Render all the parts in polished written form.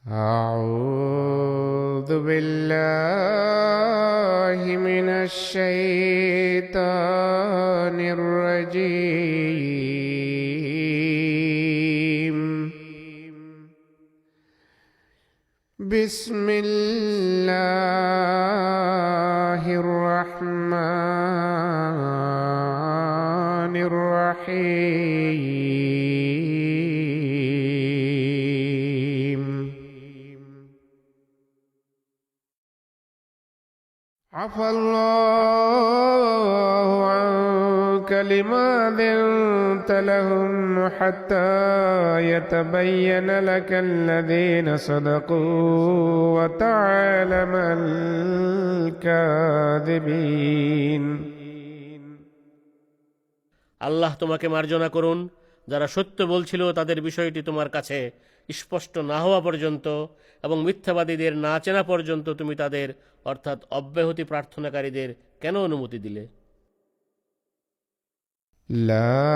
أعوذ بالله من الشيطان الرجيم. بسم الله الرحمن الرحيم. عفى الله عنك لما أذنت لهم حتى يتبين لك الذين صدقوا وتعلم الكاذبين. আল্লাহ তোমাকে মার্জনা করুন, যারা সত্য বলছিল তাদের বিষয়টি তোমার কাছে স্পষ্ট না হওয়া পর্যন্ত এবং মিথ্যাবাদীদের না চেনা পর্যন্ত তুমি তাদের অর্থাৎ অব্যাহতি প্রার্থনাকারীদের কেন অনুমতি দিলে? لا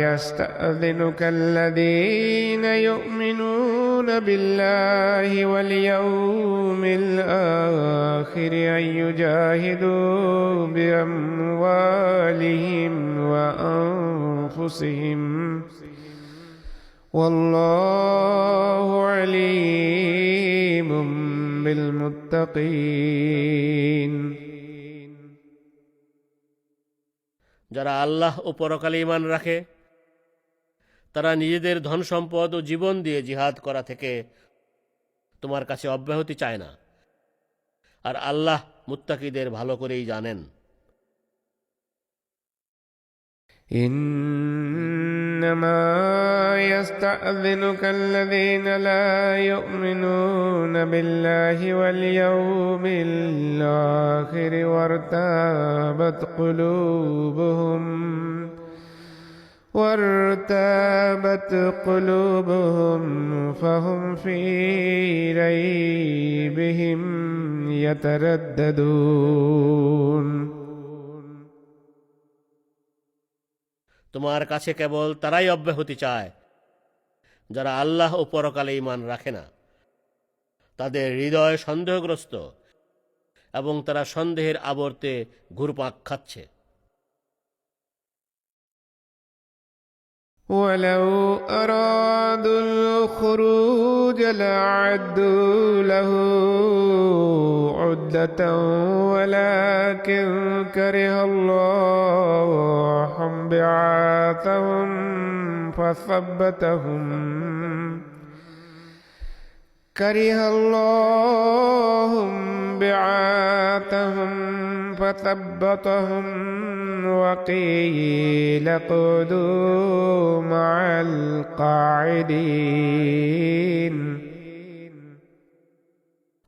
يستأذنك الذين يؤمنون بالله واليوم الآخر أن يجاهدوا بأموالهم وأنفسهم والله عليم بالمتقين. যারা আল্লাহ ও পরকালে ঈমান রাখে তারা নিজেদের ধন সম্পদ ও জীবন দিয়ে জিহাদ করা থেকে তোমার কাছে অব্যাহতি চায় না, আর আল্লাহ মুত্তাকিদের ভালো করেই জানেন। إنما يستأذنك الذين لا يؤمنون بالله واليوم الآخر وارتابت قلوبهم فهم في ريبهم يترددون. তোমার কাছে কেবল তারাই অব্যাহতি চায় যারা আল্লাহ ও পরকালে ঈমান রাখে না, তাদের হৃদয় সন্দেহগ্রস্ত এবং তারা সন্দেহের আবর্তে ঘুরপাক খাচ্ছে। ولو أرادوا الخروج لأعدوا له عدة ولكن كره الله بعاثهم فثبتهم وقيل اقعدوا مع القاعدين.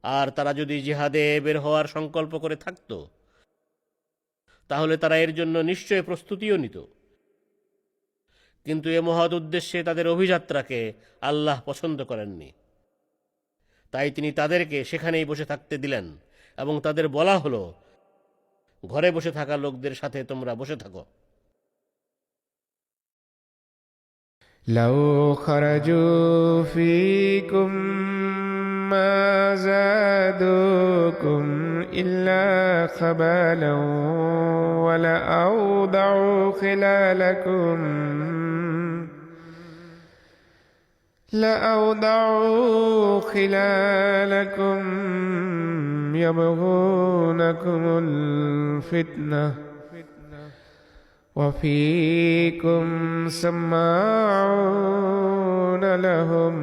আর তারা যদি জিহাদে বের হওয়ার সংকল্প করে থাকত তাহলে তারা এর জন্য নিশ্চয় প্রস্তুতিও নিত, কিন্তু এ মহৎ উদ্দেশ্যে তাদের অভিযাত্রাকে আল্লাহ পছন্দ করেননি। তাই তিনি তাদেরকে সেখানেই বসে থাকতে দিলেন এবং তাদের বলা হলো, ঘরে বসে থাকা লোকদের সাথে তোমরা বসে থাকো। لو خرجوا فيكم ما زادوكم إلا خبالا ولأوضعوا خلالكم يبغونكم الفتنة وفيكم سماعون لهم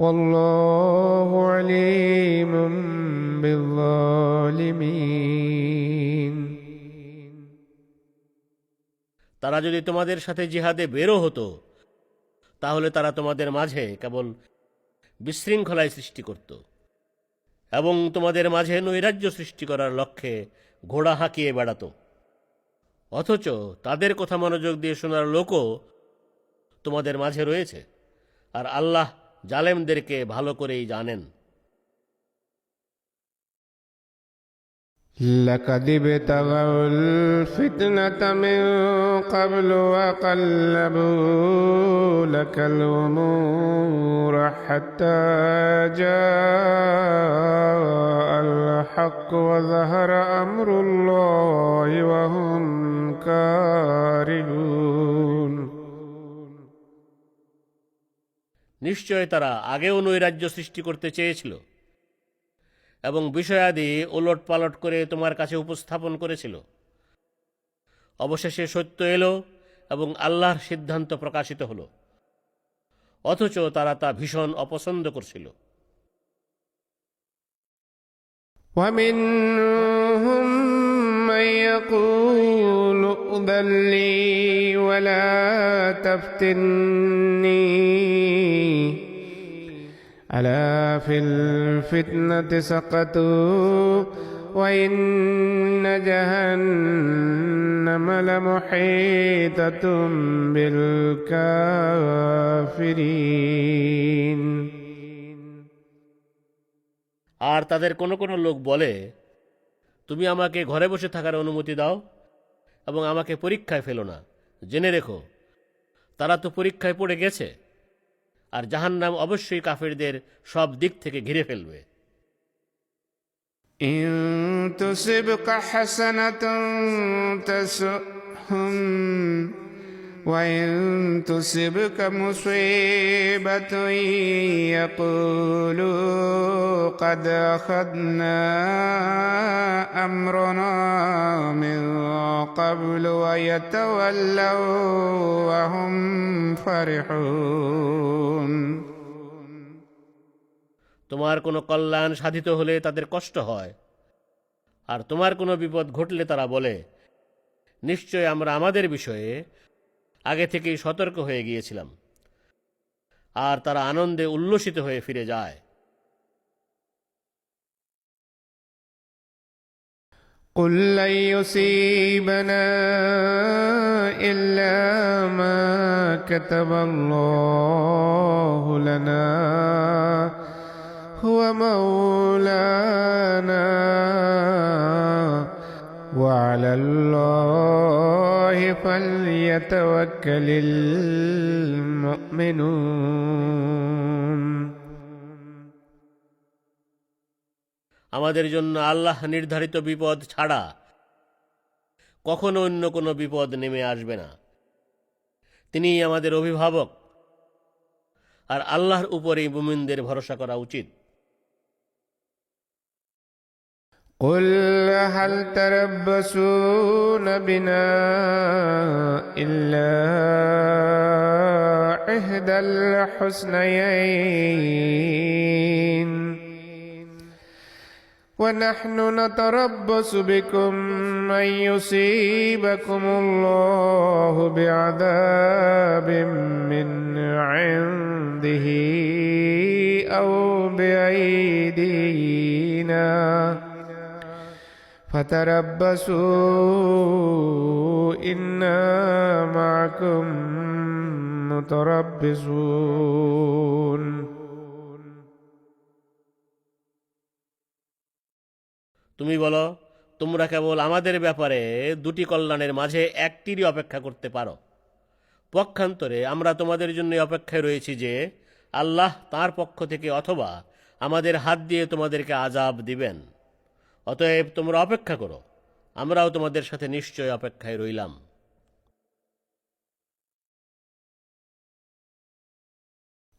والله عليم بالظالمين. তারা যদি তোমাদের সাথে জিহাদে বেরো হতো তাহলে তারা তোমাদের মাঝে কেবল বিশৃঙ্খলায় সৃষ্টি করত এবং তোমাদের মাঝে নৈরাজ্য সৃষ্টি করার লক্ষ্যে ঘোড়া হাঁকিয়ে বেড়াত। অথচ তাদের কথা মনোযোগ দিয়ে শোনার লোকও তোমাদের মাঝে রয়েছে, আর আল্লাহ জালেমদেরকে ভালো করেই জানেন। لقد ابتغوا الفتنة من قبل وقلبوا لك الأمور حتى جاء الحق وظهر أمر الله وهم كارهون নিশ্চয় তারা আগেও নৈরাজ্য সৃষ্টি করতে চেয়েছিল এবং বিষয়াদি ওলট পালট করে তোমার কাছে উপস্থাপন করেছিল। অবশেষে সত্য এলো এবং আল্লাহর সিদ্ধান্ত প্রকাশিত হলো, অথচ তারা তা ভীষণ অপছন্দ করছিল। ومنهم من يقول ائذن لي ولا تفتني ألا في الفتنة سقطوا وإن جهنم لمحيطة بالكافرين আর তাদের কোনো কোনো লোক বলে, তুমি আমাকে ঘরে বসে থাকার অনুমতি দাও এবং আমাকে পরীক্ষায় ফেলো না। জেনে রেখো, তারা তো পরীক্ষায় পড়ে গেছে, আর জাহান্নাম অবশ্যই কাফেরদের সব দিক থেকে ঘিরে ফেলবে। إن تصبك حسنة تسؤهم وإن تصبك مصيبة يقولوا قد أخذنا أمرنا من قبل ويتولوا وهم فرحون তোমার কোনো কল্যাণ সাধিত হলে তাদের কষ্ট হয়, আর তোমার কোনো বিপদ ঘটলে তারা বলে, নিশ্চয় আমরা আমাদের বিষয়ে আগে থেকেই সতর্ক হয়ে গিয়েছিলাম। আর তারা আনন্দে উল্লসিত হয়ে ফিরে যায়। قل لن يصيبنا إلا ما كتب الله لنا هو مولانا وعلى الله فليتوكل المؤمنون আমাদের জন্য আল্লাহ নির্ধারিত বিপদ ছাড়া কখনো অন্য কোনো বিপদ নেমে আসবে না। তিনিই আমাদের অভিভাবক, আর আল্লাহর উপরেই মুমিনদের ভরসা করা উচিত। قل هل تربصون بنا إلا إحدى الحسنيين ونحن نتربص بكم أن يصيبكم الله بعذاب من عنده أو بأيدينا فتربصوا إنا معكم متربصون তুমি বলো, তোমরা কেবল আমাদের ব্যাপারে দুটি কল্যাণের মাঝে একটিরই অপেক্ষা করতে পারো। পক্ষান্তরে আমরা তোমাদের জন্য অপেক্ষায় রয়েছি যে আল্লাহ তাঁর পক্ষ থেকে অথবা আমাদের হাত দিয়ে তোমাদেরকে আযাব দিবেন। অতএব তোমরা অপেক্ষা করো, আমরাও তোমাদের সাথে নিশ্চয় অপেক্ষায় রইলাম।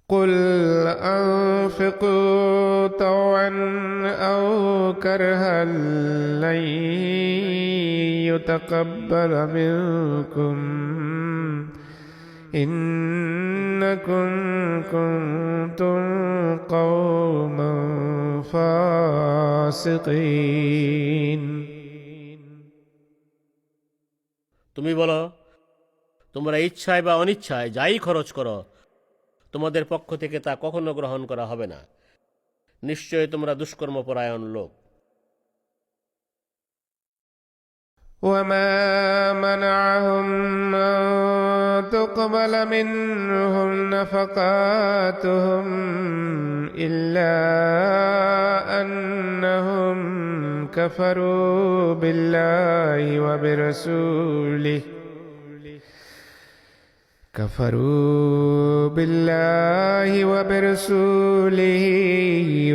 قل أنفقوا طوعا أو كرها لن يتقبل منكم إنكم كنتم قوما فاسقين তুমি বলো, তোমরা ইচ্ছায় বা অনিচ্ছায় যাই খরচ করো, তোমাদের পক্ষ থেকে তা কখনো গ্রহণ করা হবে না। নিশ্চয় তোমরা দুষ্কর্মপরায়ণ লোক। وما منعهم أن تقبل منهم نفقاتهم إلا أنهم كفروا بالله وبرسوله كفروا بالله وبرسوله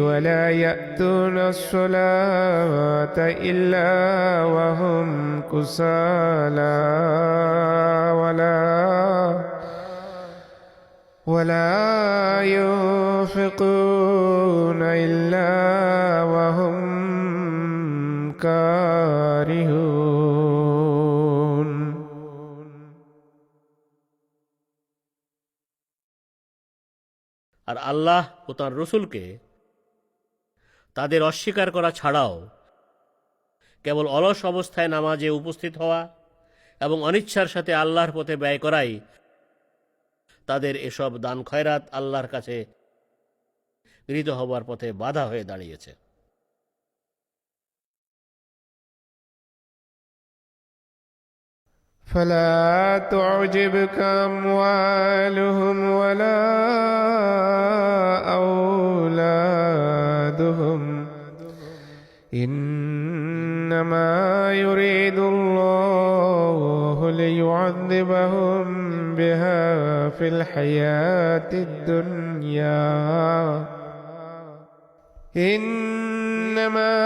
ولا يأتون الصلاة إلا وهم كسالى ولا ينفقون إلا وهم كارهون. আর আল্লাহ ও তাঁর রসুলকে তাদের অস্বীকার করা ছাড়াও কেবল অলস অবস্থায় নামাজে উপস্থিত হওয়া এবং অনিচ্ছার সাথে আল্লাহর পথে ব্যয় করাই তাদের এসব দান খয়রাত আল্লাহর কাছে গৃহীত হবার পথে বাধা হয়ে দাঁড়িয়েছে। فلا تعجبك أموالهم ولا أولادهم إنما يريد الله ليعذبهم بها في الحياة الدنيا إنما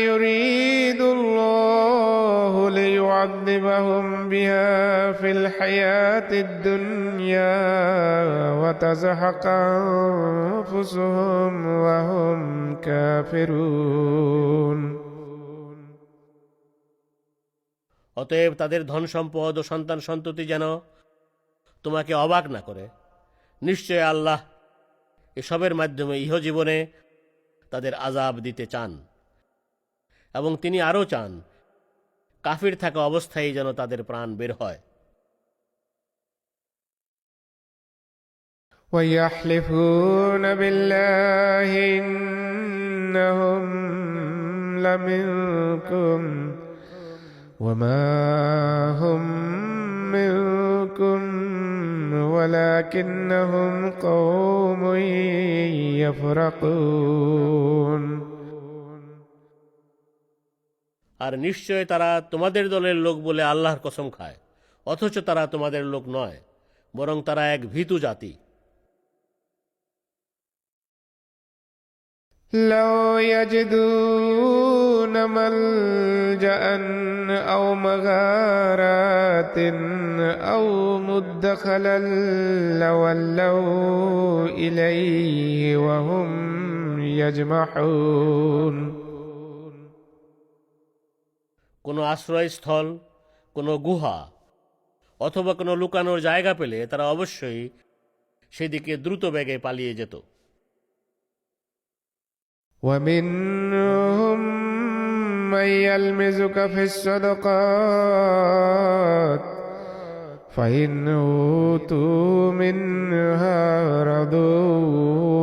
يريد الله ليعذبهم بها في الحياة الدنيا وتزهق أنفسهم وهم كافرون. অতএব তাদের ধন সম্পদ ও সন্তান সন্ততি যেন তোমাকে অবাক না করে। নিশ্চয় আল্লাহ এসবের মাধ্যমে ইহজীবনে তাদের আযাব দিতে চান এবং তিনি আরও চান কাফির থাকা অবস্থায় যেন তাদের প্রাণ বের হয়। ويحلفون بالله إنهم لمنكم وما هم منكم ولكنهم قوم يفرقون. আর নিশ্চয় তারা তোমাদের দলের লোক বলে আল্লাহর কসম খায়, অথচ তারা তোমাদের লোক নয়, বরং তারা এক ভীতু জাতি। لو يجدون ملجأ أو مغارات أو مدخلا لولوا إليه وهم يجمحون. কোনো আশ্রয়স্থল, কোনো গুহা অথবা কোনো লুকানোর জায়গা পেলে তারা অবশ্যই সেদিকে দ্রুত বেগে পালিয়ে যেত। ومنهم من يلمزك في الصدقات فإن أوتوا منها رضوا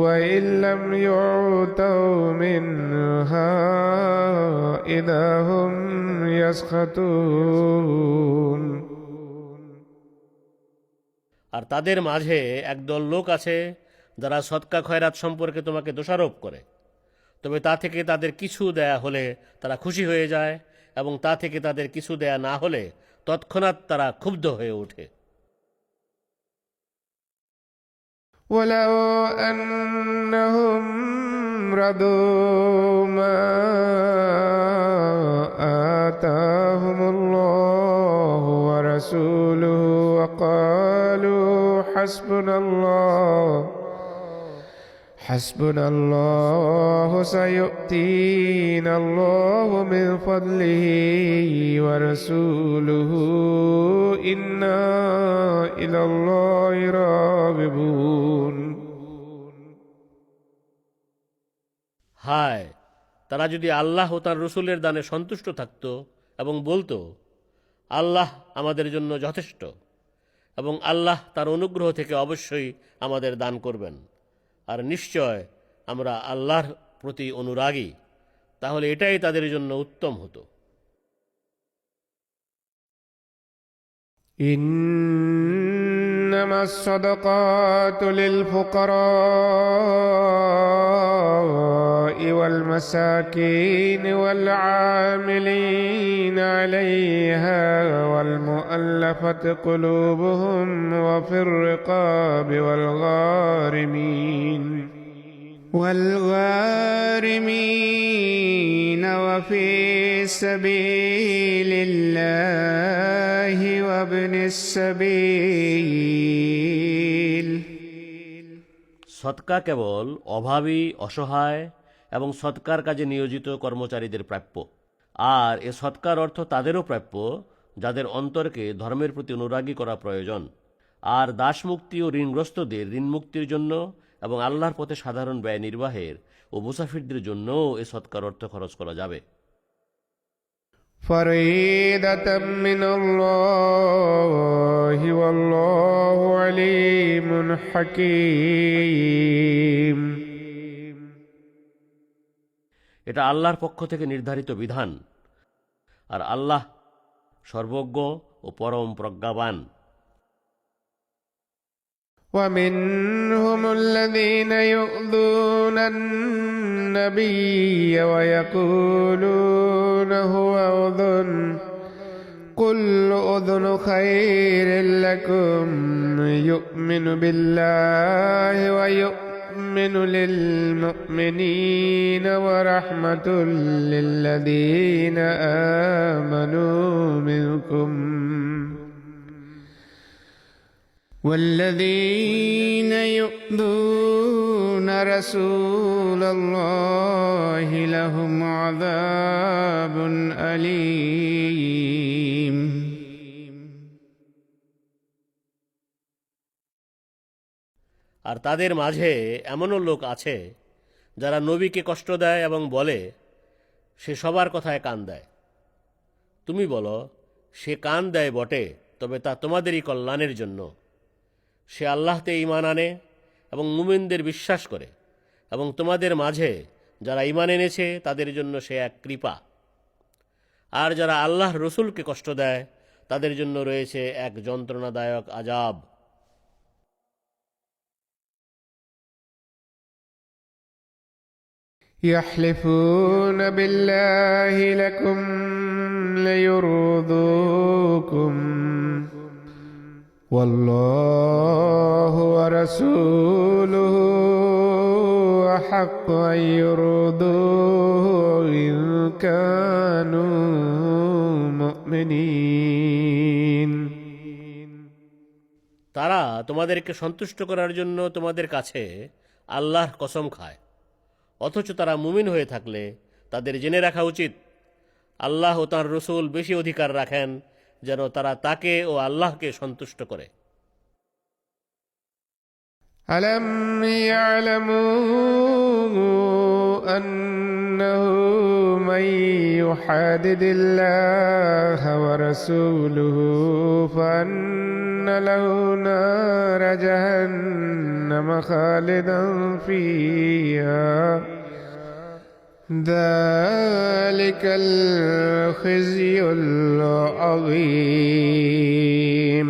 وإن لم يعطوا منها إذا هم يسخطون. আর তাদের মাঝে একদল লোক আছে যারা সদকা খয়রাত সম্পর্কে তোমাকে দোষারোপ করে, তবে তা থেকে তাদের কিছু দেয়া হলে তারা খুশি হয়ে যায় এবং তা থেকে তাদের কিছু দেয়া না হলে তৎক্ষণাৎ তারা ক্ষুব্ধ হয়ে ওঠে। ولو أنهم رضوا ما آتاهم الله ورسوله وقالوا حسبنا الله سيؤتينا الله من فضله ورسوله إنا إلى الله راغبون. হায়, তারা যদি আল্লাহ ও তাঁর রসুলের দানে সন্তুষ্ট থাকত এবং বলতো আল্লাহ আমাদের জন্য যথেষ্ট এবং আল্লাহ তার অনুগ্রহ থেকে অবশ্যই আমাদের দান করবেন, আর নিশ্চয় আমরা আল্লাহর প্রতি অনুরাগী, তাহলে এটাই তাদের জন্য উত্তম হতো। إنما الصدقات للفقراء والمساكين والمساكين والعاملين عليها والمؤلفة قلوبهم وفي الرقاب والغارمين وفي سبيل الله وابن السبيل। সদকা কেবল অভাবী, অসহায় এবং সৎকার কাজে নিয়োজিত কর্মচারীদের প্রাপ্য। আর এ সৎকার অর্থ তাদেরও প্রাপ্য যাদের অন্তরকে ধর্মের প্রতি অনুরাগী করা প্রয়োজন। আর দাসমুক্তি ও ঋণগ্রস্তদের ঋণ মুক্তির জন্য এবং আল্লাহর পথে সাধারণ ব্যয় নির্বাহের ও মুসাফিরদের জন্যও এ সৎকার অর্থ খরচ করা যাবে। فريضة من الله والله عليم حكيم। এটা আল্লাহর পক্ষ থেকে নির্ধারিত বিধান, আর আল্লাহ সর্বজ্ঞ ও পরম প্রজ্ঞাবান। ومنهم الذين يؤذون النبي ويقولون هو أذن قل أذن خير لكم يؤمن بالله ويؤمن للمؤمنين ورحمة للذين آمنوا منكم والذين يؤذون رسول الله لهم عذاب أليم۔ আর তাদের মাঝে এমনও লোক আছে যারা নবীকে কষ্ট দেয় এবং বলে সে সবার কথায় কান দেয়। তুমি বলো, সে কান দেয় বটে, তবে তা তোমাদেরই কল্যাণের জন্য। সে আল্লাহতে ঈমান আনে এবং মুমিনদের বিশ্বাস করে, এবং তোমাদের মাঝে যারা ঈমান এনেছে তাদের জন্য সে এক কৃপা। আর যারা আল্লাহর রসুলকে কষ্ট দেয় তাদের জন্য রয়েছে এক যন্ত্রণাদায়ক আযাব। يحلفون بالله لكم ليرضوكم والله ورسوله أحق أن يرضوه إن كانوا مؤمنين। তারা তোমাদেরকে সন্তুষ্ট করার জন্য তোমাদের কাছে আল্লাহর কসম খায়, অথচ তারা মুমিন হয়ে থাকলে তাদের জেনে রাখা উচিত আল্লাহ ও তাঁর রসুল বেশি অধিকার রাখেন যেন তারা তাকে ও আল্লাহকে সন্তুষ্ট করে। ألم يعلموا أنه من يحادد الله ورسوله فأن له نار جهنم خالدا فيها ذلك الخزي العظيم۔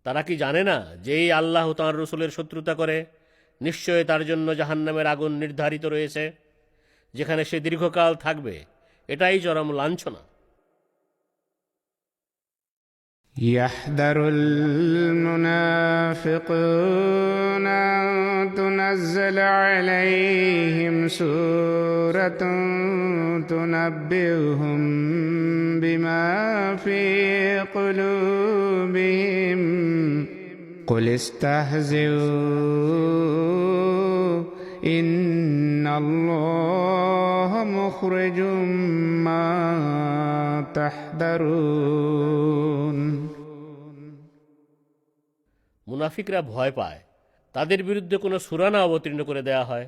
তারা কি জানে না যেই আল্লাহ ও তাঁর রসুলের শত্রুতা করে নিশ্চয় তার জন্য জাহান্নামের আগুন নির্ধারিত রয়েছে, যেখানে সে দীর্ঘকাল থাকবে। এটাই চরম লাঞ্ছনা। يحذر المنافقون أن تنزل عليهم سورة تنبئهم بما في قلوبهم قل استهزئوا إن الله مخرج ما تحذرون। মুনাফিকরা ভয় পায় তাদের বিরুদ্ধে কোনো সূরা না অবতীর্ণ করে দেয়া হয়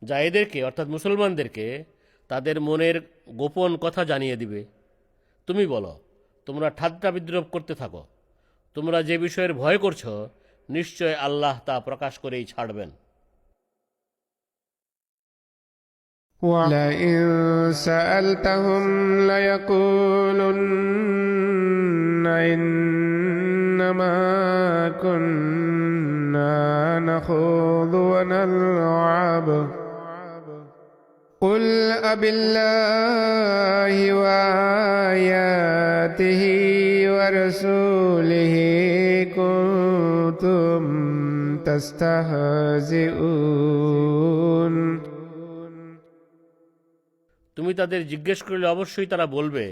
যা এদেরকে অর্থাৎ মুসলমানদেরকে তাদের মনের গোপন কথা জানিয়ে দিবে। তুমি বলো, তোমরা ঠাট্টা বিদ্রূপ করতে থাকো। তোমরা যে বিষয়ের ভয় করছো নিশ্চয় আল্লাহ তা প্রকাশ করেই ছাড়বেন। وَلَئِن سَأَلْتَهُمْ لَيَقُولُنَّ إِنَّمَا كُنَّا كنا نخوض ونلعب قل أبالله وآياته ورسوله كنتم تستهزئون। তুমি তাদের জিজ্ঞেস করলে অবশ্যই তারা বলবে,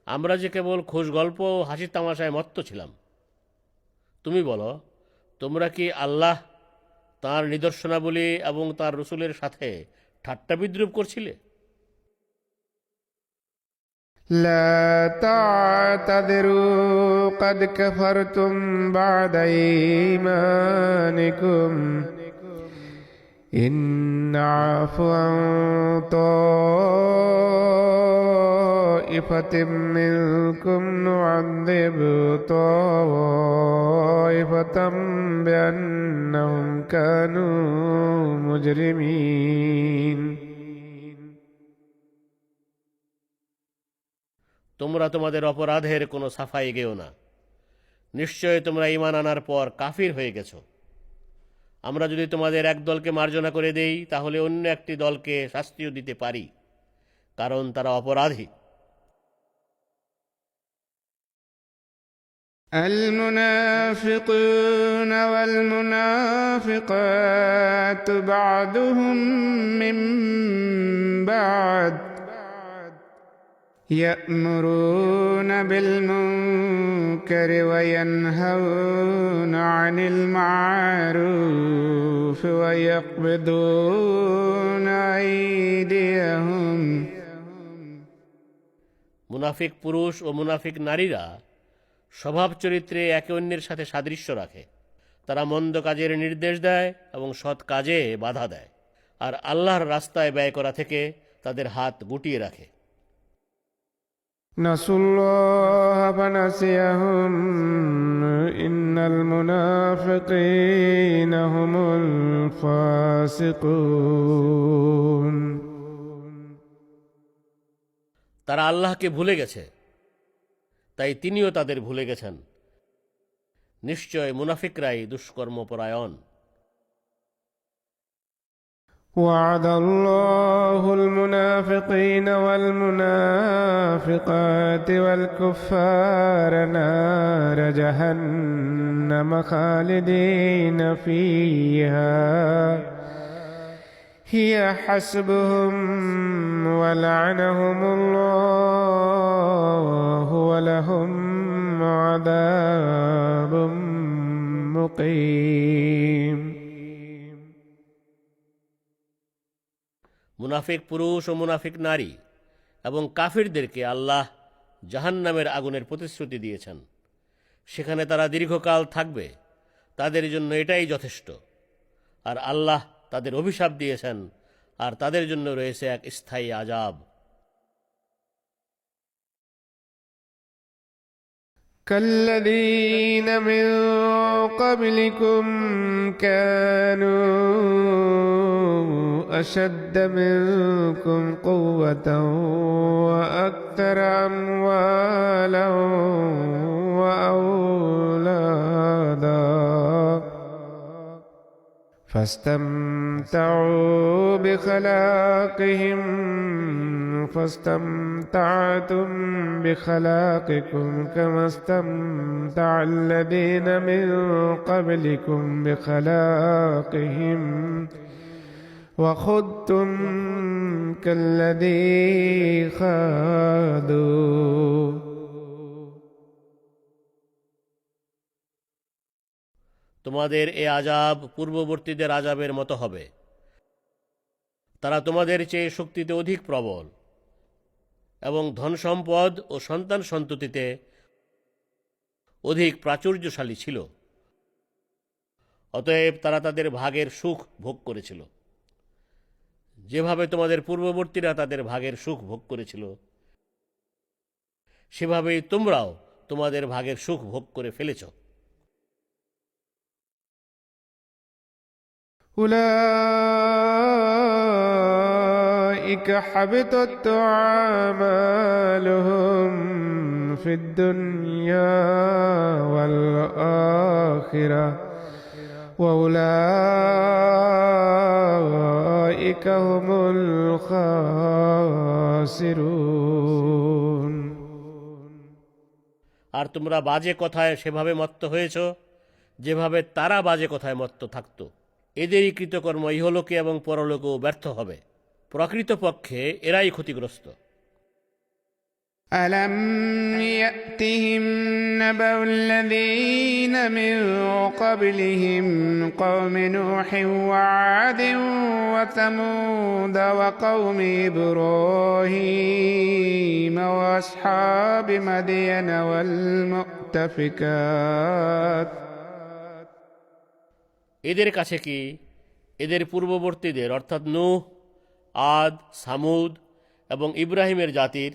আমরা যে কেবল খোশ গল্প ও হাসি তামাশায় মত্ত ছিলাম। তুমি বলো, তোমরা কি আল্লাহ, তাঁর নিদর্শনাবলী এবং তাঁর রসুলের সাথে ঠাট্টা বিদ্রুপ করছিলে? لا تعتذروا قد كفرتم بعد إيمانكم إن نعفو عن طائفة منكم نعذب طائفة بأنهم كانوا مجرمين। তোমরা তোমাদের অপরাধের কোনো সাফাই গেও না। নিশ্চয় তোমরা ঈমান আনার পর কাফির হয়ে গেছ। আমরা যদি তোমাদের এক দলকে মার্জনা করে দেই, তাহলে অন্য একটি দলকে শাস্তিও দিতে পারি, কারণ তারা অপরাধী। المنافقون والمنافقات بعضهم من بعض يأمرون بالمنكر وينهون عن المعروف ويقبضون أيديهم। মুনাফিক পুরুষ ও মুনাফিক নারীরা স্বভাব চরিত্রে একে অন্যের সাথে সাদৃশ্য রাখে। তারা মন্দ কাজের নির্দেশ দেয় এবং সৎ কাজে বাধা দেয়, আর আল্লাহর রাস্তায় ব্যয় করা থেকে তাদের হাত গুটিয়ে রাখে। نسوا الله فنسيهم إن المنافقين هم الفاسقون। তারা আল্লাহকে ভুলে গেছে, তাই তিনিও তাদের ভুলে গেছেন। নিশ্চয় মুনাফিকরাই দুষ্কর্মপরায়ণ। وعد الله المنافقين والمنافقات والكفار نار جهنم خالدين فيها هي حسبهم ولعنهم الله ولهم عذاب مقيم। মুনাফিক পুরুষ ও মুনাফিক নারী এবং কাফিরদেরকে আল্লাহ জাহান্নামের আগুনের প্রতিশ্রুতি দিয়েছেন। সেখানে তারা দীর্ঘকাল থাকবে, তাদের জন্য এটাই যথেষ্ট। আর আল্লাহ তাদের অভিশাপ দিয়েছেন, আর তাদের জন্য রয়েছে এক স্থায়ী আযাব। كالذين من قبلكم كانوا أشد منكم قوة وأكثر أموالا وأولادا فاستمتعوا بخلاقهم فاستمتعتم بخلاقكم كما استمتع الذين من قبلكم بخلاقهم وخضتم كالذي خاضوا। তোমাদের এ আযাব পূর্ববর্তীদের আযাবের মতো হবে। তারা তোমাদের চেয়ে শক্তিতে অধিক প্রবল এবং ধন সম্পদ ও সন্তান সন্ততিতে অধিক প্রাচুর্যশালী ছিল। অতএব তারা তাদের ভাগের সুখ ভোগ করেছিল, যেভাবে তোমাদের পূর্ববর্তীরা তাদের ভাগের সুখ ভোগ করেছিল, সেভাবেই তোমরাও তোমাদের ভাগের সুখ ভোগ করে ফেলেছ। أولئك حبطت أعمالهم في الدنيا والآخرة وأولئك هم الخاسرون। আর তোমরা বাজে কথায় সেভাবে মত্ত হয়েছ যেভাবে তারা বাজে কথায় মত্ত থাকত। এদেরই কৃতকর্ম ইহলোকে এবং পরলোকেও ব্যর্থ হবে। প্রকৃতপক্ষে এরাই ক্ষতিগ্রস্ত। ألم يأتهم نبأ الذين من قبلهم قوم نوح وعاد وثمود وقوم إبراهيم وأصحاب مدين والمؤتفكات। এদের কাছে কি এদের পূর্ববর্তীদের অর্থাৎ নূহ, আদ, সামুদ এবং ইব্রাহিমের জাতির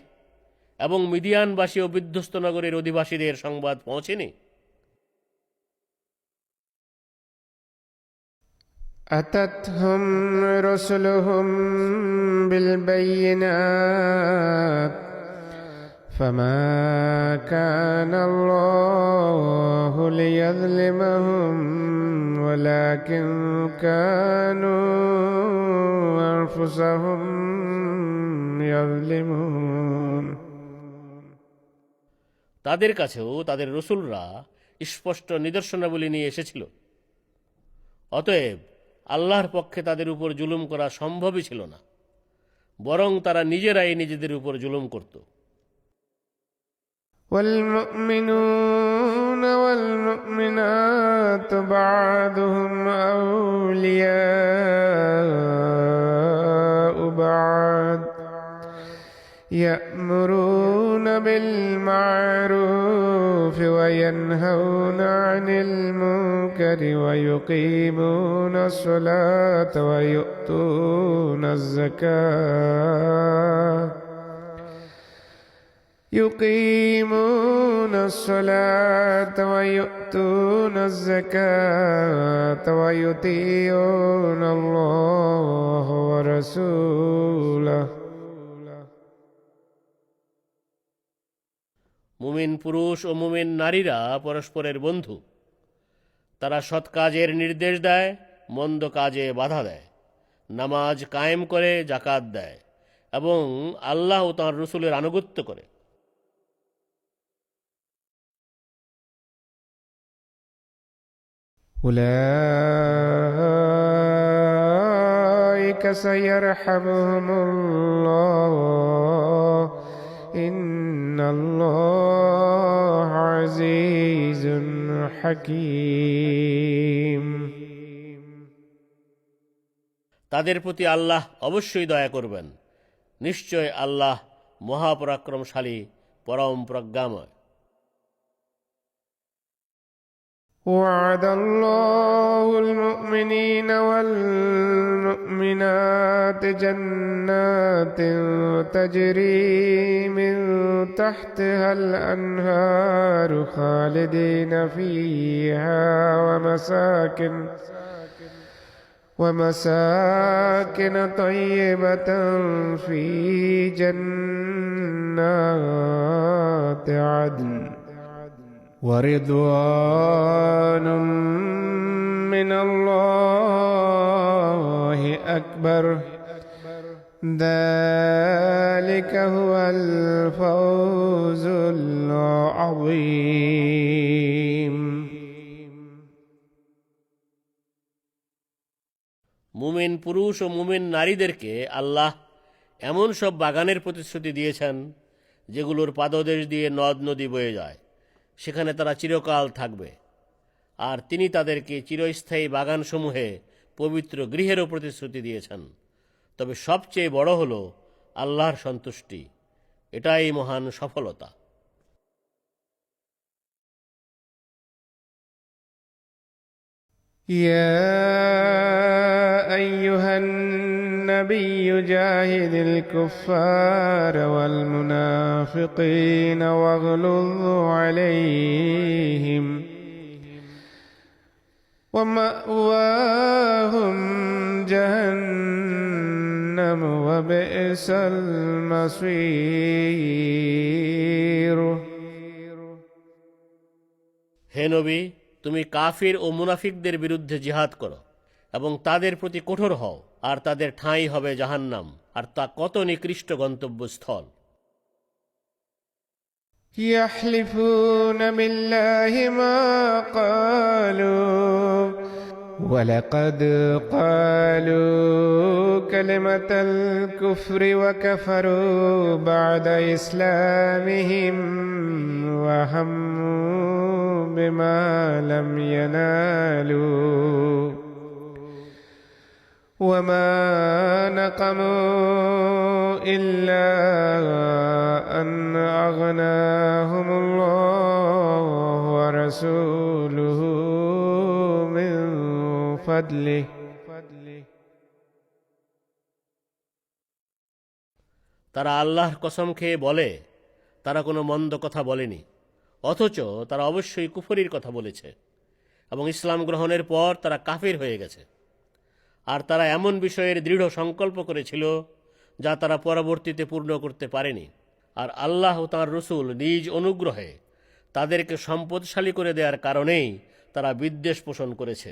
এবং মিদিয়ানবাসী ও বিধ্বস্ত নগরের অধিবাসীদের সংবাদ পৌঁছেনি? أتتهم رسلهم بالبينات فما كان الله ليظلمهم ولكن كانوا أنفسهم يظلمون। তাদের কাছেও তাদের রসুলরা স্পষ্ট নিদর্শনাবলী নিয়ে এসেছিল, অতএব আল্লাহর পক্ষে তাদের উপর জুলুম করা সম্ভবই ছিল না, বরং তারা নিজেরাই নিজেদের উপর জুলুম করত। والمؤمنون والمؤمنات بعضهم أولياء بعض يأمرون بالمعروف وينهون عن المنكر ويقيمون الصلاة ويؤتون الزكاة ويؤتون الزكاة ويطيعون الله ورسوله। মুমিন পুরুষ ও মুমিন নারীরা পরস্পরের বন্ধু। তারা সৎ কাজের নির্দেশ দেয়, মন্দ কাজে বাধা দেয়, নামাজ কায়েম করে, জাকাত দেয় এবং আল্লাহ ও তাঁর রসুলের আনুগত্য করে। أولئك سيرحمهم الله إن الله عزيز حكيم। তাদের প্রতি আল্লাহ অবশ্যই দয়া করবেন, নিশ্চয় আল্লাহ মহাপরাক্রমশালী, পরম প্রজ্ঞাময়। وعد الله المؤمنين والمؤمنات جنات تجري من تحتها الأنهار خالدين فيها ومساكن طيبة في جنات عدن ورضوان من الله أكبر ذلك هو الفوز العظيم। মুমিন পুরুষ ও মুমিন নারীদেরকে আল্লাহ এমন সব বাগানের প্রতিশ্রুতি দিয়েছেন যেগুলোর পাদদেশ দিয়ে নদ নদী বয়ে যায়, সেখানে তারা চিরকাল থাকবে। আর তিনি তাদেরকে চিরস্থায়ী বাগানসমূহে পবিত্র গৃহেরও প্রতিশ্রুতি দিয়েছেন। তবে সবচেয়ে বড় হল আল্লাহর সন্তুষ্টি, এটাই মহান সফলতা। يا أيها النبي جاهد الكفار والمنافقين واغلظ عليهم ومأواهم جهنم وبئس المصير। হে নবী, তুমি কাফির ও মুনাফিকদের বিরুদ্ধে জিহাদ করো এবং তাদের প্রতি কঠোর হও, আর তাদের ঠাঁই হবে জাহান্নাম, আর তা কত নিকৃষ্ট গন্তব্যস্থল। يحلفون بالله ما قالوا ولقد قالوا كلمة الكفر وكفروا بعد إسلامهم وهموا بما لم ينالوا وما نقموا إلا أن أغناهم الله ورسوله من فضله তারা আল্লাহর কসম খেয়ে বলে তারা কোনো মন্দ কথা বলেনি, অথচ তারা অবশ্যই কুফরির কথা বলেছে এবং ইসলাম গ্রহণের পর তারা কাফির হয়ে গেছে। আর তারা এমন বিষয়ের দৃঢ় সংকল্প করেছিল যা তারা পরবর্তীতে পূর্ণ করতে পারেনি। আর আল্লাহ ও তাঁর রসুল নিজ অনুগ্রহে তাদেরকে সম্পদশালী করে দেওয়ার কারণেই তারা বিদ্বেষ পোষণ করেছে।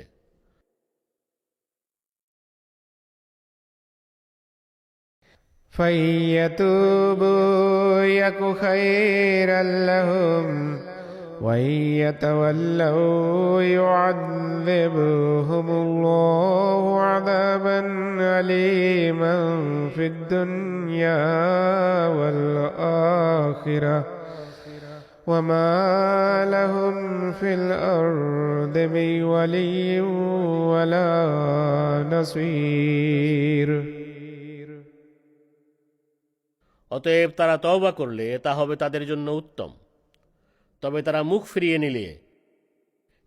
فَيَتُوبُوا يَكُ خَيْرًا لَّهُمْ وَإِن يَتَوَلَّوْا يُعَذِّبْهُمُ اللَّهُ عَذَابًا أَلِيمًا فِي الدُّنْيَا وَالْآخِرَةِ وَمَا لَهُمْ فِي الْأَرْضِ مِن وَلِيٍّ وَلَا نَصِيرٍ। অতএব তারা তওবা করলে তা হবে তাদের জন্য উত্তম, তবে তারা মুখ ফিরিয়ে নিলে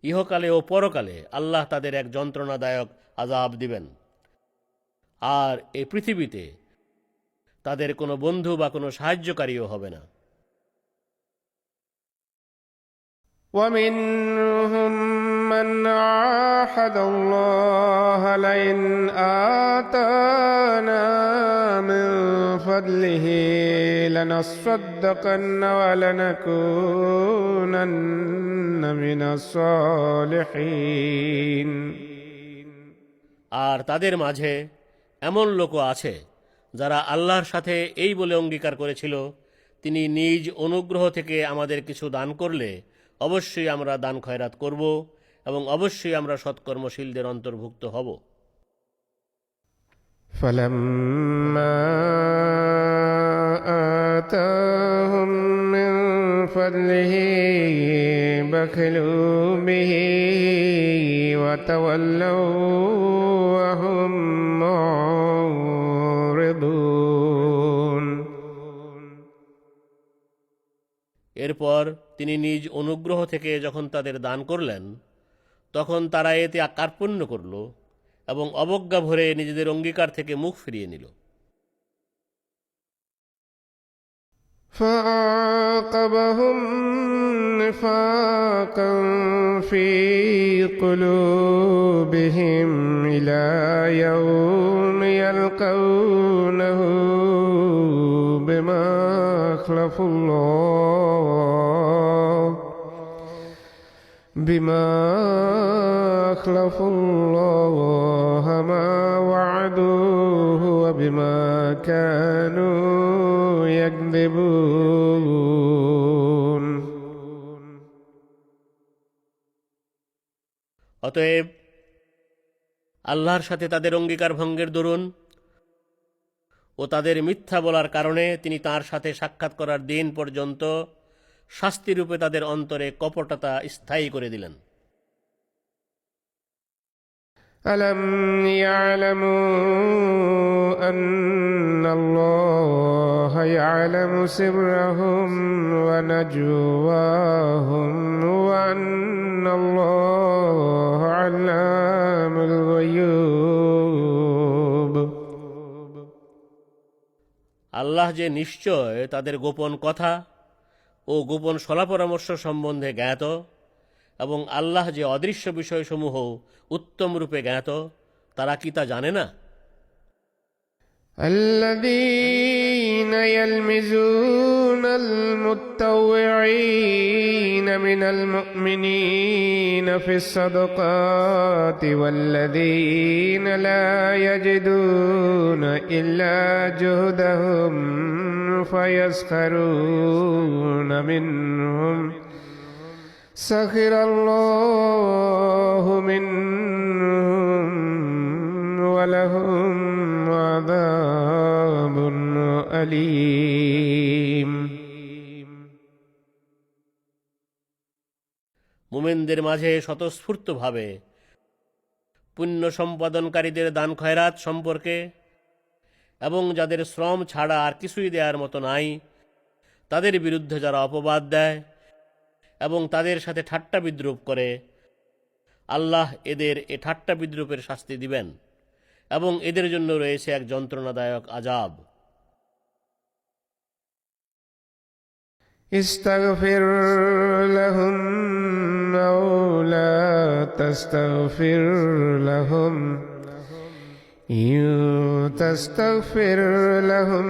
ইহকালে ও পরকালে আল্লাহ তাদের এক যন্ত্রণাদায়ক আযাব দিবেন। আর এই পৃথিবীতে তাদের কোনো বন্ধু বা কোনো সাহায্যকারীও হবে না। ومنهم من عاهد الله لئن آتانا من فضله لنصدقن ولنكونن من الصالحين। আর তাদের মাঝে এমন লোকও আছে যারা আল্লাহর সাথে এই বলে অঙ্গীকার করেছিল, তিনি নিজ অনুগ্রহ থেকে আমাদের কিছু দান করলে অবশ্যই আমরা দান খয়রাত করব এবং অবশ্যই আমরা সৎকর্মশীলদের অন্তর্ভুক্ত হব। فَلَمَّا آتَاهُم مِّن فَضْلِهِ بَخِلُوا بِهِ وَتَوَلَّوْا وَهُم مُّعْرِضُونَ। এরপর তিনি নিজ অনুগ্রহ থেকে যখন তাদের দান করলেন, তখন তারা এতে কার্পণ্য করল এবং অবজ্ঞা ভরে নিজেদের অঙ্গীকার থেকে মুখ ফিরিয়ে নিল। فَأَعْقَبَهُمْ نِفَاقًا فِي قُلُوبِهِمْ إِلَى يَوْمِ يَلْقَوْنَهُ بِمَا أَخْلَفُوا اللَّهَ مَا وَعَدُوهُ وَبِمَا كَانُوا يَكْذِبُونَ। অতএব আল্লাহর সাথে তাদের অঙ্গীকার ভঙ্গের দরুন ও তাদের মিথ্যা বলার কারণে তিনি তার সাথে সাক্ষাৎ করার দিন পর্যন্ত শাস্তিরূপে তাদের অন্তরে কপটতা স্থায়ী করে দিলেন। أَلَمْ يَعْلَمُوا أَنَّ اللَّهَ يَعْلَمُ سِرَّهُمْ وَنَجْوَاهُمْ وَأَنَّ اللَّهَ عَلَّامُ الْغُيُوبِ। আল্লাহ যে নিশ্চয় তাদের গোপন কথা ও গোপন সলাপরামর্শ সম্বন্ধে জ্ঞাত, এবং আল্লাহ যে অদৃশ্য বিষয়সমূহ উত্তম রূপে জ্ঞাত, তারা কি তা জানে না? الذين يلمزون المتطوعين من المؤمنين في الصدقات والذين لا يجدون إلا جهدهم فيسخرون منهم سخر الله منهم ولهم عذاب أليم মুমিনদের মাঝে স্বতঃস্ফূর্তভাবে পুণ্য সম্পাদনকারীদের দান খয়রাত সম্পর্কে এবং যাদের শ্রম ছাড়া আর কিছুই দেওয়ার মতো নাই তাদের বিরুদ্ধে যারা অপবাদ দেয় এবং তাদের সাথে ঠাট্টা বিদ্রূপ করে, আল্লাহ এদের এ ঠাট্টা বিদ্রূপের শাস্তি দিবেন এবং এদের জন্য রয়েছে এক যন্ত্রণাদায়ক আযাব। استغفر لهم أو لا تستغفر لهم إن تستغفر لهم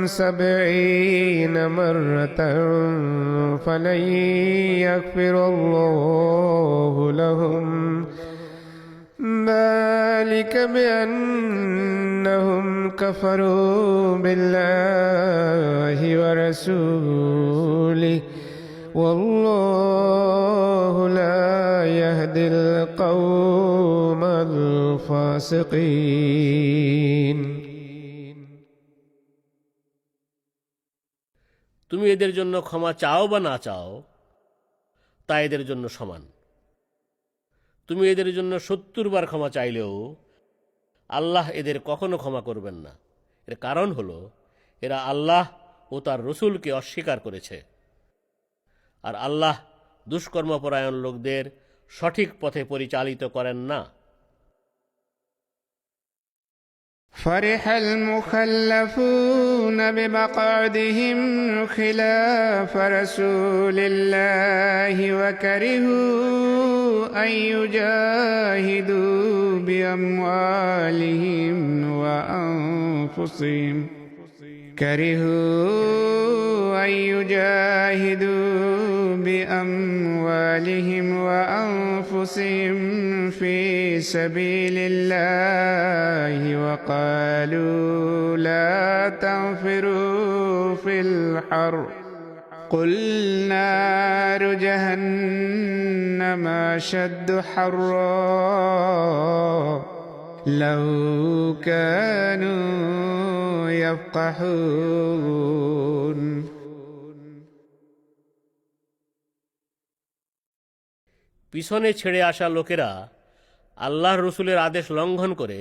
70 مرة فلن يغفر الله لهم ذلك بأنهم كفروا بالله ورسوله والله لا يهدي القوم الفاسقين তুমি এদের জন্য ক্ষমা চাও বা না চাও তা এদের জন্য সমান। তুমি এদের জন্য 70 বার ক্ষমা চাইলেও আল্লাহ এদের কখনো ক্ষমা করবেন না। এর কারণ হলো এরা আল্লাহ ও তার রসুলকে অস্বীকার করেছে, আর আল্লাহ দুষ্কর্মপরায়ণ লোকদের সঠিক পথে পরিচালিত করেন না। فرح المخلفون بمقعدهم خلاف رسول الله وكرهوا أن يجاهدوا بأموالهم وأنفسهم في سبيل الله وقالوا لا تنفروا في الحر قل نار جهنم أشد حرا لو كانوا يفقهون পিছনে ছেড়ে আসা লোকেরা আল্লাহর রসুলের আদেশ লঙ্ঘন করে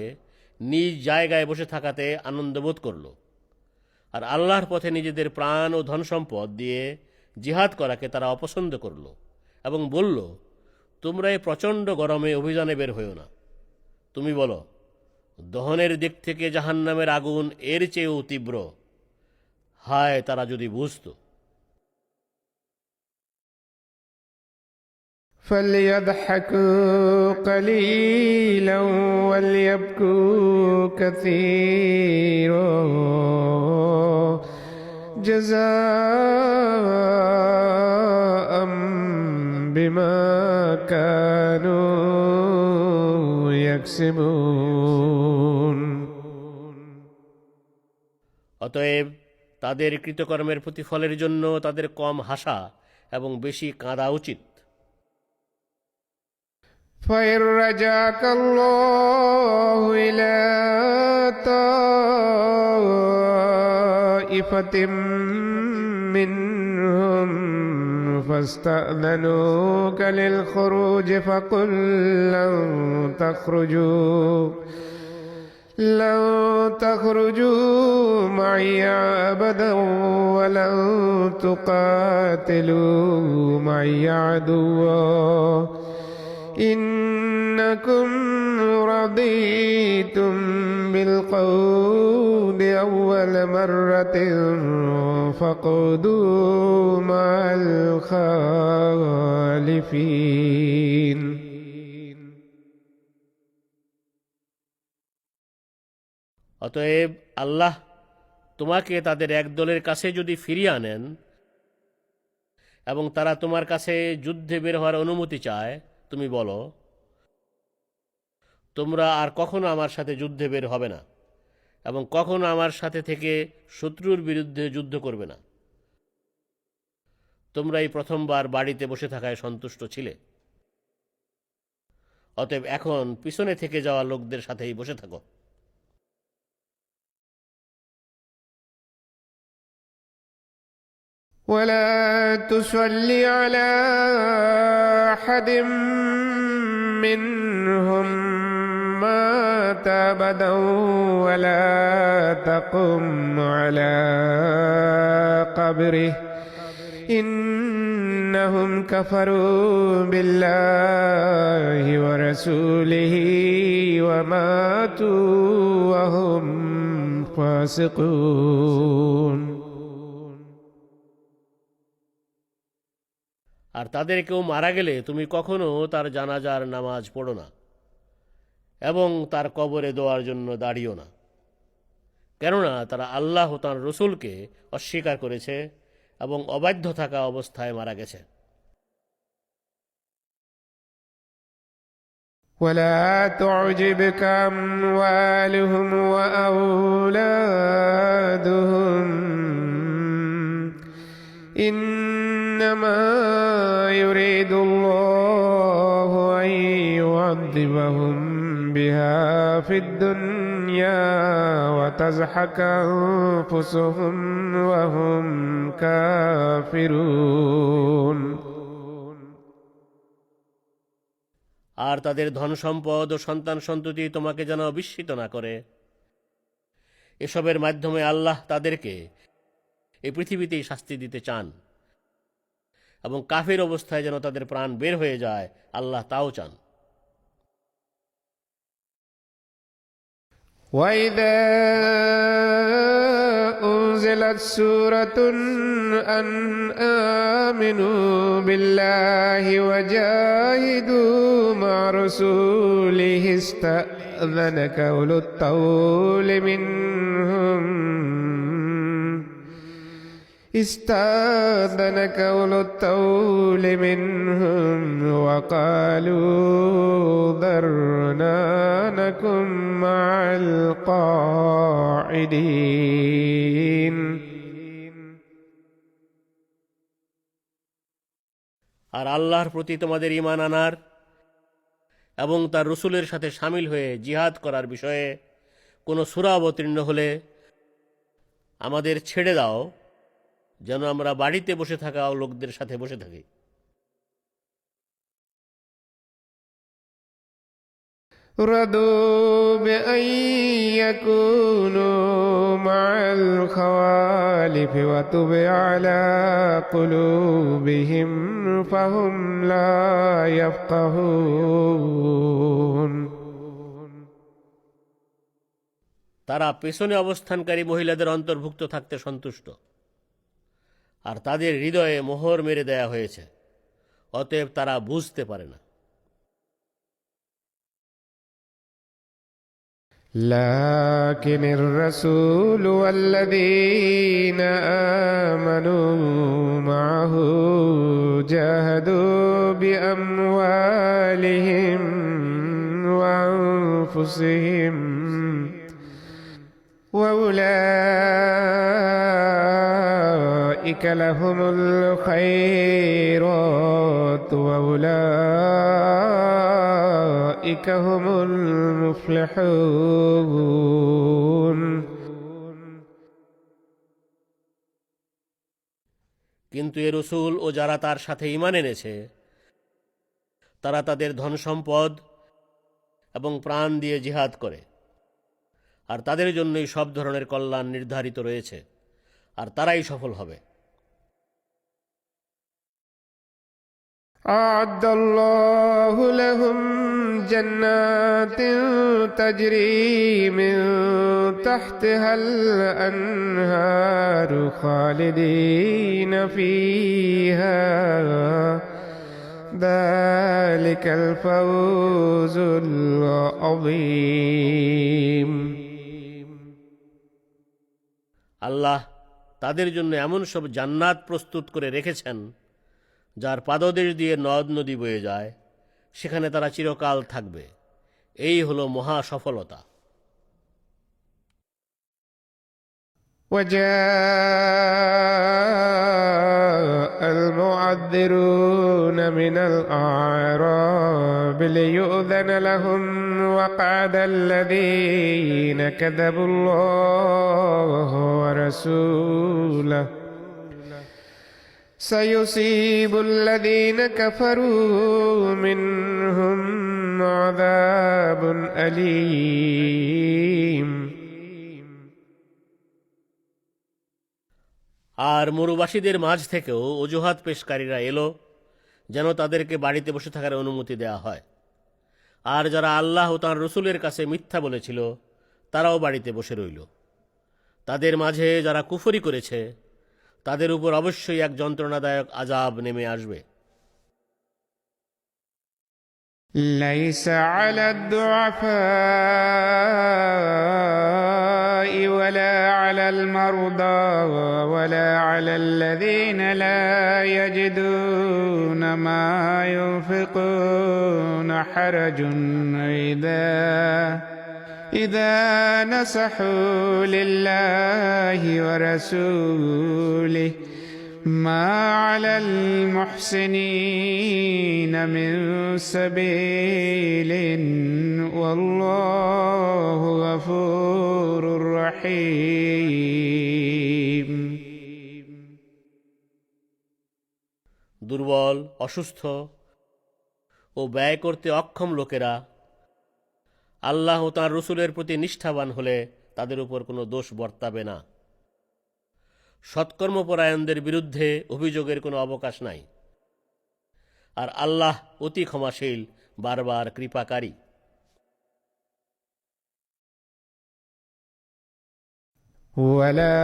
নিজ জায়গায় বসে থাকাতে আনন্দবোধ করল, আর আল্লাহর পথে নিজেদের প্রাণ ও ধনসম্পদ দিয়ে জিহাদ করাকে তারা অপছন্দ করল এবং বলল, তোমরা এই প্রচণ্ড গরমে অভিযানে বের হইও না। তুমি বলো, দহনের দিক থেকে জাহান্নামের আগুন এর চেয়েও তীব্র। হায় তারা যদি বুঝত। فليضحكوا قليلا وليبكوا كثيرا جزاء بما كانوا يكسبون অতএব তাদের কৃতকর্মের প্রতিফলের জন্য তাদের কম হাসা এবং বেশি কাঁদা উচিত। فإن رجعك الله إلى طائفة منهم فاستأذنوك للخروج فقل لن تخرجوا معي أبدا ولن تقاتلوا معي عدوا إنكم رضيتم بالقول أول مرة فاقعدوا مع الخالفين অতএব আল্লাহ তোমাকে তাদের এক দলের কাছে যদি ফিরিয়ে আনেন এবং তারা তোমার কাছে যুদ্ধে বের হওয়ার অনুমতি চায়, তুমি বলো, তোমরা আর কখনো আমার সাথে যুদ্ধে বের হবে না এবং কখনো আমার সাথে থেকে শত্রুর বিরুদ্ধে যুদ্ধ করবে না। তোমরা এই প্রথমবার বাড়িতে বসে থাকায় সন্তুষ্ট ছিলে, অতএব এখন পিছনে থেকে যাওয়া লোকদের সাথেই বসে থাকো। ولا تصل على أحد منهم مات أبدا ولا تقم على قبره إنهم كفروا بالله ورسوله وماتوا وهم فاسقون। আর তাদের কেউ মারা গেলে তুমি কখনো তার জানাজার নামাজ পড়ো না এবং তার কবরে দোয়ার জন্য দাঁড়িও না, কেননা তারা আল্লাহ ও তাঁর রসুলকে অস্বীকার করেছে এবং অবাধ্য থাকা অবস্থায় মারা গেছে। ولا تعجبك أموالهم وأولادهم إنما يريد الله أن يعذبهم بها في الدنيا وتزهق أنفسهم وهم كافرون। আর তাদের ধন সম্পদ ও সন্তান সন্ততি তোমাকে যেন বিস্মিত না করে। এসবের মাধ্যমে আল্লাহ তাদেরকে এই পৃথিবীতেই শাস্তি দিতে চান এবং কাফির অবস্থায় যেন তাদের প্রাণ বের হয়ে যায়, আল্লাহ তাও চান। وَإِذَا أُنزِلَتْ سُورَةٌ أَنْ آمِنُوا بِاللَّهِ وَجَاهِدُوا مَعَ رَسُولِهِ اسْتَأْذَنَكَ أُولُو الطَّوْلِ منهم وقالوا ذرنا نكن مع القاعدين। আর আল্লাহর প্রতি তোমাদের ঈমান আনার এবং তার রসুলের সাথে শামিল হয়ে জিহাদ করার বিষয়ে কোনো সূরা অবতীর্ণ হলে আমাদের ছেড়ে দাও, যেন আমরা বাড়িতে বসে থাকা লোকদের সাথে বসে থাকি। رضوا بأن يكونوا مع الخوالف وطبع على قلوبهم فهم لا يفقهون। তারা পেছনে অবস্থানকারী মহিলাদের অন্তর্ভুক্ত থাকতে সন্তুষ্ট, আর তাদের হৃদয়ে মোহর মেরে দেয়া হয়েছে, অতএব তারা বুঝতে পারে না। لكن الرسول والذين آمنوا معه جاهدوا بأموالهم وأنفسهم وأولئك لهم الخيرات وأولئك هم المفلحون। কিন্তু এ রসুল ও যারা তার সাথে ঈমান এনেছে তারা তাদের ধন সম্পদ এবং প্রাণ দিয়ে জিহাদ করে, আর তাদের জন্যই সব ধরনের কল্যাণ নির্ধারিত রয়েছে, আর তারাই সফল হবে। أعد الله لهم جنات تجري من تحتها الأنهار خالدين فيها ذلك الفوز العظيم। আল্লাহ তাদের জন্য এমন সব জান্নাত প্রস্তুত করে রেখেছেন যার পাদদেশ দিয়ে নদ নদী বয়ে যায়, সেখানে তারা চিরকাল থাকবে। এই হলো মহা সফলতা। وجاء المعذرون من الأعراب ليؤذن لهم وقعد الذين كذبوا الله ورسوله سيصيب الذين كفروا منهم عذاب أليم আর মরুবাসীদের মাঝ থেকেও অজুহাত পেশকারীরা এলো যেন তাদেরকে বাড়িতে বসে থাকার অনুমতি দেয়া হয়। আর যারা আল্লাহ ও তাঁর রসুলের কাছে মিথ্যা বলেছিল তারাও বাড়িতে বসে রইল। তাদের মাঝে যারা কুফরি করেছে তাদের উপর অবশ্যই এক যন্ত্রণাদায়ক আযাব নেমে আসবে। ليس على الضعفاء ولا على المرضى ولا على الذين لا يجدون ما ينفقون حرج إذا نصحوا لله ورسوله ما على المحسنين من سبيل والله غفور رحيم দুর্বল, অসুস্থ ও ব্যয় করতে অক্ষম লোকেরা আল্লাহ ও তাঁর রসুলের প্রতি নিষ্ঠাবান হলে তাদের উপর কোনো দোষ বর্তাবে না। সৎকর্মপরায়ণদের বিরুদ্ধে অভিযোগের কোনো অবকাশ নাই। আর আল্লাহ অতি ক্ষমাশীল, বারবার কৃপাকারী। ولا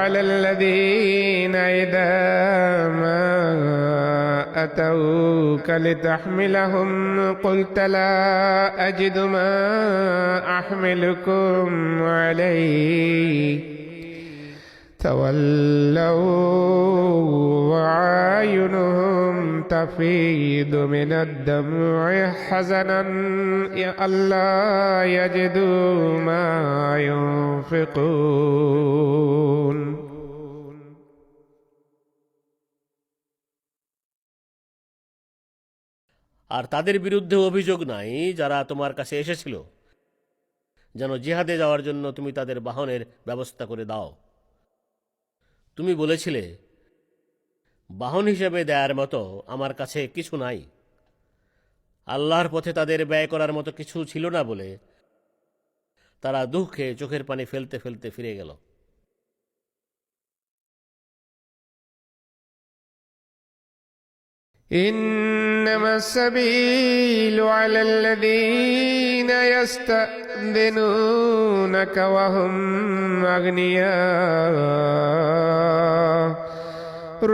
على الذين إذا ما أتوك لتحملهم قلت لا أجد ما أحملكم عليه تولوا وأعينهم تفيض من الدمع حزنا ألا يجدوا ما ينفقون আর তাদের বিরুদ্ধে অভিযোগ নাই যারা তোমার কাছে এসেছিল যেন জিহাদে যাওয়ার জন্য তুমি তাদের বাহনের ব্যবস্থা করে দাও। তুমি বলেছিলে, বাহন হিসেবে দেয়ার মতো আমার কাছে কিছু নাই। আল্লাহর পথে তাদের ব্যয় করার মতো কিছু ছিল না বলে তারা দুঃখে চোখের পানি ফেলতে ফেলতে ফিরে গেল। إنما السبيل على الذين يستأذنونك وهم أغنياء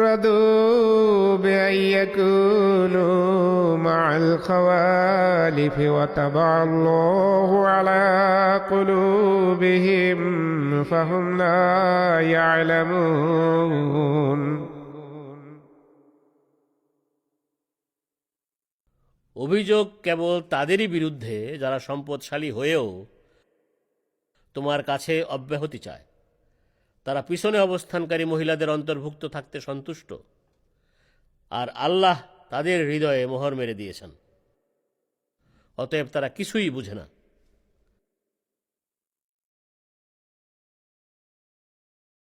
رضوا بأن يكونوا مع الخوالف وطبع الله على قلوبهم فهم لا يعلمون অভিযোগ কেবল তাদেরই বিরুদ্ধে যারা সম্পদশালী হয়েও তোমার কাছে অব্যাহতি চায়। তারা পিছনে অবস্থানকারী মহিলাদের অন্তর্ভুক্ত থাকতে সন্তুষ্ট, আর আল্লাহ তাদের হৃদয়ে মোহর মেরে দিয়েছেন। অতএব তারা কিছুই বুঝে না।